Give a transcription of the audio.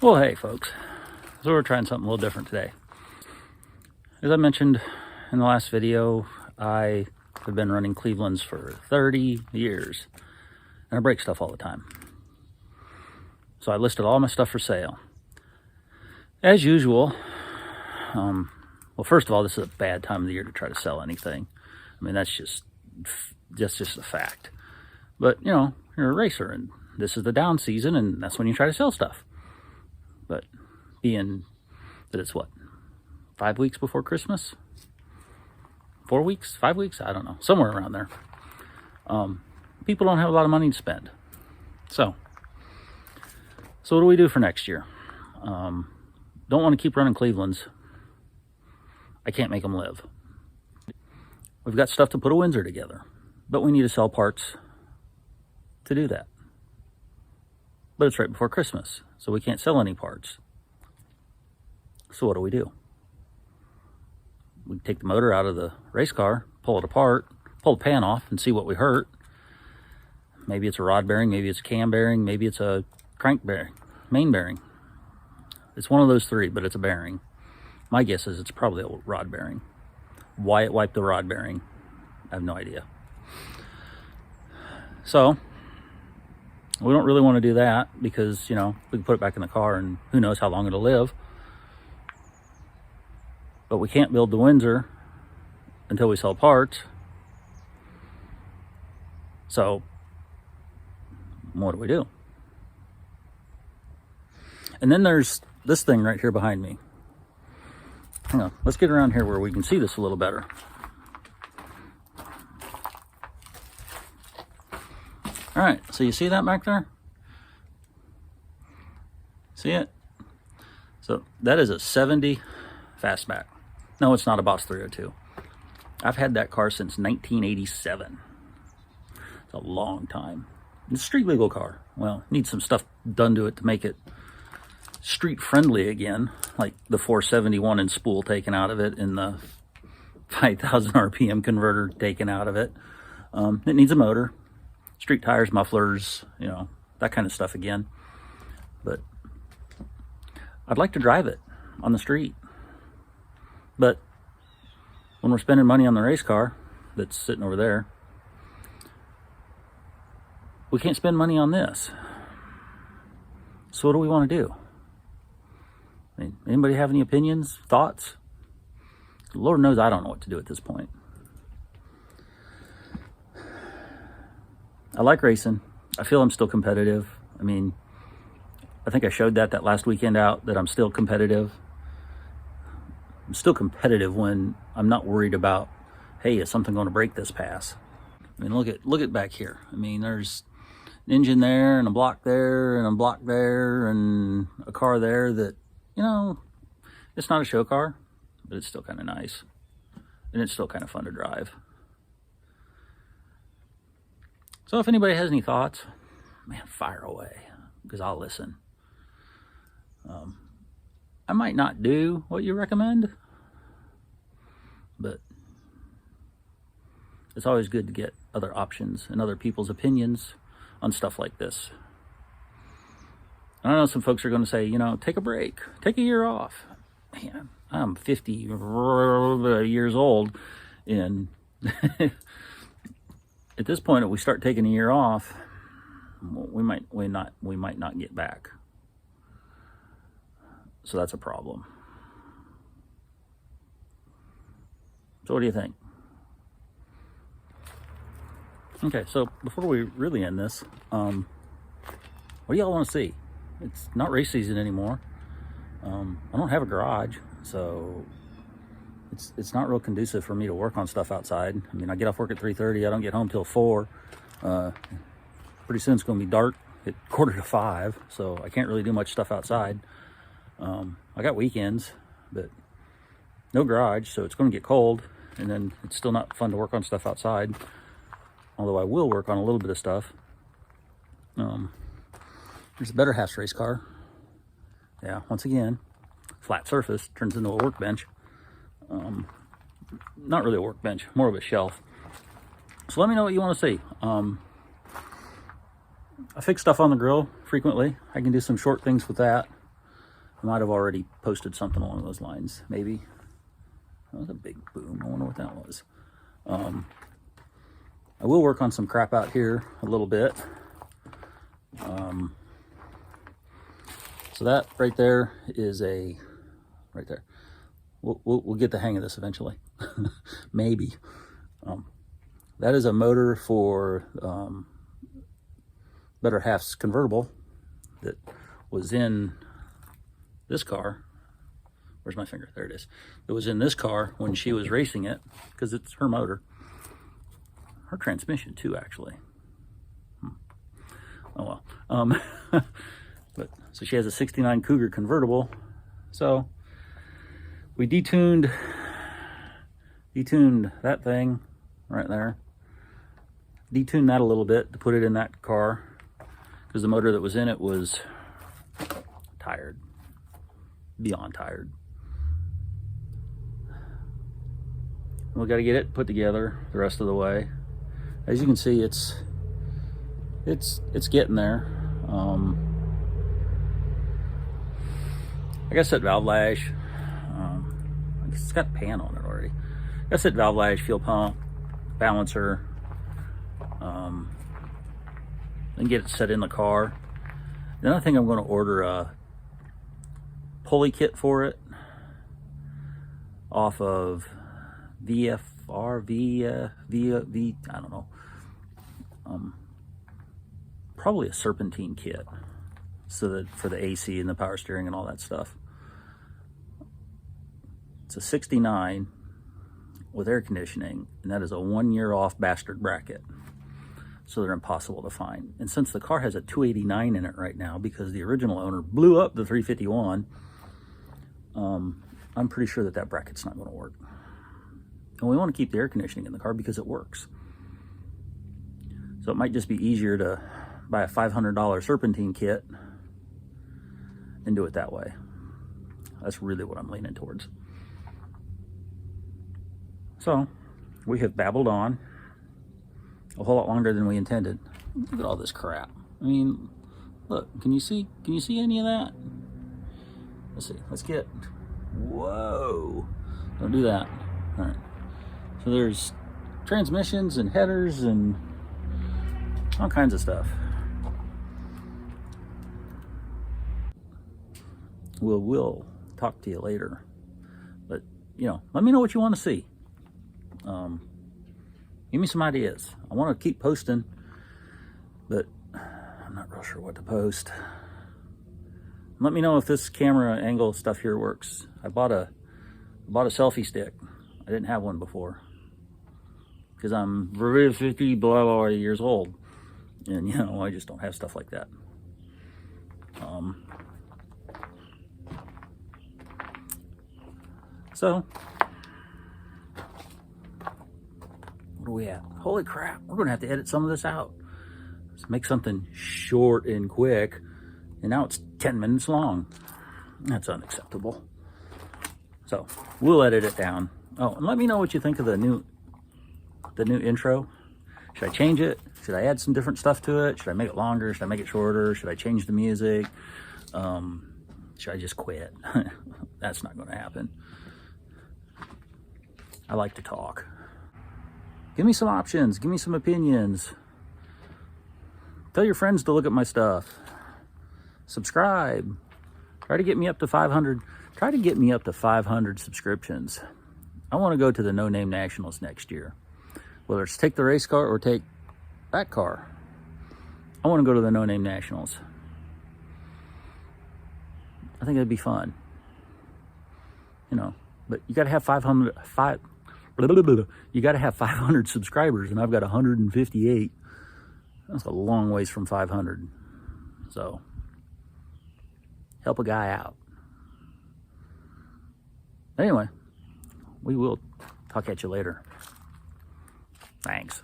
Well, hey folks, so we're trying something a little different today. As I mentioned in the last video, I have been running Cleveland's for 30 years, and I break stuff all the time. So I listed all my stuff for sale. As usual, well, first of all, this is a bad time of the year to try to sell anything. I mean, that's just a fact. But, you know, you're a racer, and this is the down season, and that's when you try to sell stuff. But being that it's what, 5 weeks before Christmas? 4 weeks? 5 weeks? I don't know. Somewhere around there. People don't have a lot of money to spend. So what do we do for next year? Don't want to keep running Cleveland's. I can't make them live. We've got stuff to put a Windsor together, but we need to sell parts to do that. But it's right before Christmas, so we can't sell any parts. So what do? We take the motor out of the race car, pull it apart, pull the pan off, and see what we hurt. Maybe it's a rod bearing, maybe it's a cam bearing, maybe it's a crank bearing, main bearing. It's one of those three, but it's a bearing. My guess is it's probably a rod bearing. Why it wiped the rod bearing, I have no idea. So we don't really want to do that because, you know, we can put it back in the car and who knows how long it'll live. But we can't build the Windsor until we sell parts. So what do? And then there's this thing right here behind me. Hang on, let's get around here where we can see this a little better. All right, so you see that back there? See it? So that is a 70 Fastback. No, it's not a Boss 302. I've had that car since 1987. It's a long time. It's a street legal car. Well, needs some stuff done to it to make it street friendly again, like the 471 and spool taken out of it and the 5,000 RPM converter taken out of it. It needs a motor. Street tires, mufflers, you know, that kind of stuff again. But I'd like to drive it on the street. But when we're spending money on the race car that's sitting over there, we can't spend money on this. So what do we want to do? I mean, anybody have any opinions, thoughts? Lord knows I don't know what to do at this point. I like racing. I feel I'm still competitive. I mean, I think I showed that last weekend out that I'm still competitive. I'm still competitive when I'm not worried about, hey, is something going to break this pass? I mean, look at back here. I mean, there's an engine there and a block there and a block there and a car there that, you know, it's not a show car, but it's still kind of nice. And it's still kind of fun to drive. So if anybody has any thoughts, man, fire away, because I'll listen. I might not do what you recommend, but it's always good to get other options and other people's opinions on stuff like this. And I know some folks are going to say, you know, take a break, take a year off. Man, I'm 50 years old, and at this point, if we start taking a year off, we might not get back. So that's a problem. So what do you think? Okay, so before we really end this, what do y'all want to see? It's not race season anymore. I don't have a garage, so it's not real conducive for me to work on stuff outside. I mean, I get off work at 3:30. I don't get home till 4. Pretty soon it's going to be dark at 4:45, so I can't really do much stuff outside. I got weekends, but no garage, so it's going to get cold, and then it's still not fun to work on stuff outside, although I will work on a little bit of stuff. There's a Better Half race car. Yeah, once again, flat surface, turns into a workbench. Not really a workbench, more of a shelf. So let me know what you want to see. I fix stuff on the grill frequently. I can do some short things with that. I might have already posted something along those lines, maybe. That was a big boom. I wonder what that was. I will work on some crap out here a little bit. So that right there is right there. We'll get the hang of this eventually, maybe. That is a motor for Better Half's convertible that was in this car. Where's my finger? There it is. It was in this car when she was racing it, because it's her motor. Her transmission too, actually. Oh well. So she has a 69 Cougar convertible. So we detuned that thing right there. Detuned that a little bit to put it in that car, because the motor that was in it was tired, beyond tired. We got to get it put together the rest of the way. As you can see, it's getting there. I guess that valve lash, I guess it's got pan on it already. I guess that valve lash, fuel pump, balancer, then get it set in the car. Then I think I'm going to order a pulley kit for it off of VFR, I don't know. Probably a serpentine kit, so that for the AC and the power steering and all that stuff. It's a 69 with air conditioning, and that is a 1 year off bastard bracket. So they're impossible to find. And since the car has a 289 in it right now, because the original owner blew up the 351, I'm pretty sure that bracket's not going to work. And we want to keep the air conditioning in the car because it works. So it might just be easier to buy a $500 serpentine kit and do it that way. That's really what I'm leaning towards. So we have babbled on a whole lot longer than we intended. Look at all this crap. I mean, look, can you see any of that? Let's see, let's get, whoa, don't do that. All right, so there's transmissions and headers and all kinds of stuff. We'll talk to you later, but let me know what you want to see. Give me some ideas. I want to keep posting, but I'm not real sure what to post. Let me know if this camera angle stuff here works. I bought a selfie stick. I didn't have one before, because I'm 50 blah blah years old, and I just don't have stuff like that. So what are we at? Holy crap, we're gonna have to edit some of this out. Let's make something short and quick, and now it's 10 minutes long. That's unacceptable. So we'll edit it down. Oh, and let me know what you think of the new intro. Should I change it? Should I add some different stuff to it? Should I make it longer? Should I make it shorter? Should I change the music? Should I just quit? That's not gonna happen. I like to talk. Give me some options. Give me some opinions. Tell your friends to look at my stuff. Subscribe. Try to get me up to 500. Try to get me up to 500 subscriptions. I want to go to the No Name Nationals next year. Whether it's take the race car or take that car, I want to go to the No Name Nationals. I think it'd be fun. But you got to have 500 subscribers, and I've got 158. That's a long ways from 500. So help a guy out. Anyway, we will talk at you later. Thanks.